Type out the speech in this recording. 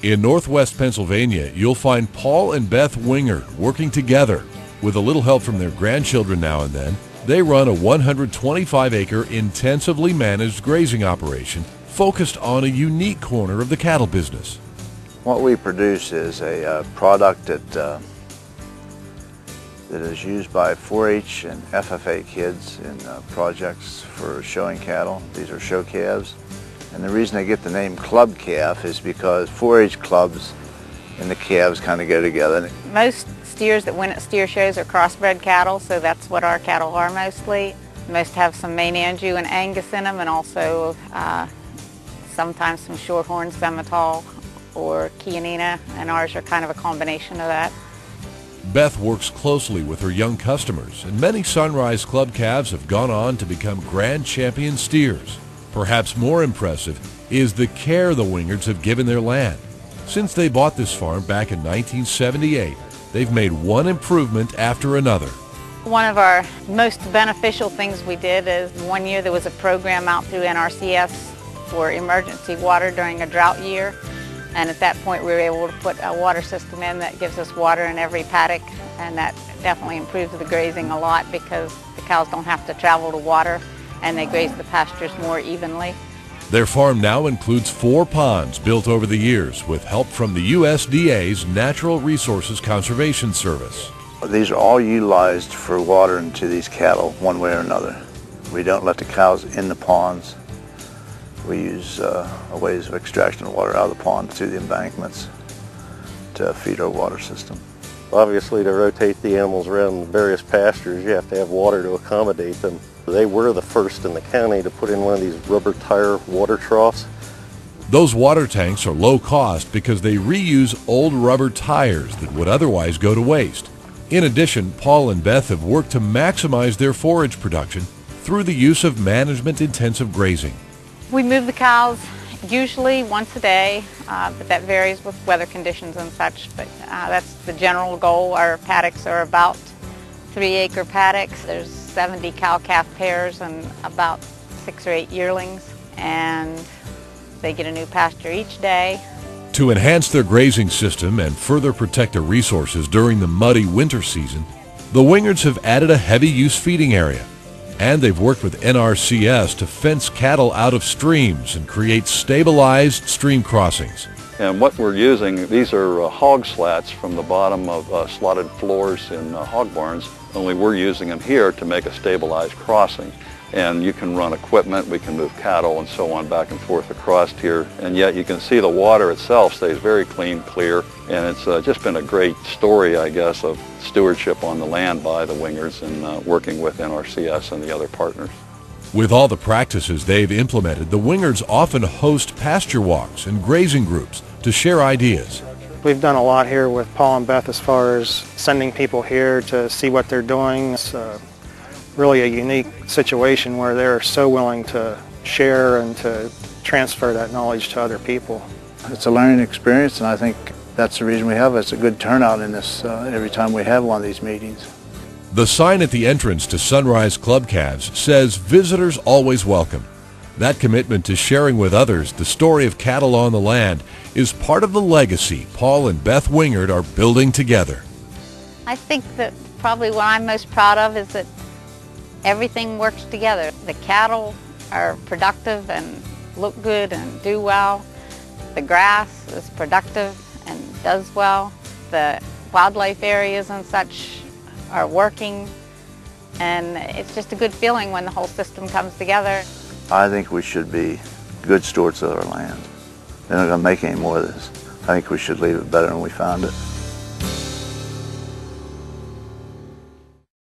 In northwest Pennsylvania, you'll find Paul and Beth Wingard working together. With a little help from their grandchildren now and then, they run a 125-acre intensively managed grazing operation focused on a unique corner of the cattle business. What we produce is a product that is used by 4-H and FFA kids in projects for showing cattle. These are show calves. And the reason they get the name Club Calf is because 4-H clubs and the calves kind of go together. Most steers that win at steer shows are crossbred cattle, so that's what our cattle are mostly. Most have some Maine Anjou and Angus in them, and also sometimes some Shorthorn, Simmental, or Chianina, and ours are kind of a combination of that. Beth works closely with her young customers, and many Sunrise Club calves have gone on to become grand champion steers. Perhaps more impressive is the care the Wingards have given their land. Since they bought this farm back in 1978, they've made one improvement after another. One of our most beneficial things we did is one year there was a program out through NRCS for emergency water during a drought year. And at that point we were able to put a water system in that gives us water in every paddock, and that definitely improves the grazing a lot because the cows don't have to travel to water and they graze the pastures more evenly. Their farm now includes 4 ponds built over the years with help from the USDA's Natural Resources Conservation Service. These are all utilized for watering to these cattle one way or another. We don't let the cows in the ponds. We use ways of extraction of water out of the pond through the embankments to feed our water system. Obviously, to rotate the animals around the various pastures, you have to have water to accommodate them. They were the first in the county to put in one of these rubber tire water troughs. Those water tanks are low cost because they reuse old rubber tires that would otherwise go to waste. In addition, Paul and Beth have worked to maximize their forage production through the use of management-intensive grazing. We move the cows usually once a day, but that varies with weather conditions and such, but that's the general goal. Our paddocks are about 3-acre paddocks. There's 70 cow-calf pairs and about 6 or 8 yearlings, and they get a new pasture each day. To enhance their grazing system and further protect their resources during the muddy winter season, the Wingards have added a heavy-use feeding area, and they've worked with NRCS to fence cattle out of streams and create stabilized stream crossings. And what we're using, these are hog slats from the bottom of slotted floors in hog barns, only we're using them here to make a stabilized crossing. And you can run equipment, we can move cattle and so on back and forth across here, and yet you can see the water itself stays very clean, clear, and it's just been a great story, I guess, of stewardship on the land by the Wingards and working with NRCS and the other partners. With all the practices they've implemented, the Wingards often host pasture walks and grazing groups to share ideas. We've done a lot here with Paul and Beth as far as sending people here to see what they're doing. It's really a unique situation where they're so willing to share and to transfer that knowledge to other people. It's a learning experience, and I think that's the reason we have it. It's a good turnout in this every time we have one of these meetings. The sign at the entrance to Sunrise Club Calves says visitors always welcome. That commitment to sharing with others the story of cattle on the land is part of the legacy Paul and Beth Wingard are building together. I think that probably what I'm most proud of is that everything works together. The cattle are productive and look good and do well. The grass is productive and does well. The wildlife areas and such are working, and it's just a good feeling when the whole system comes together. I think we should be good stewards of our land. They're not going to make any more of this. I think we should leave it better than we found it.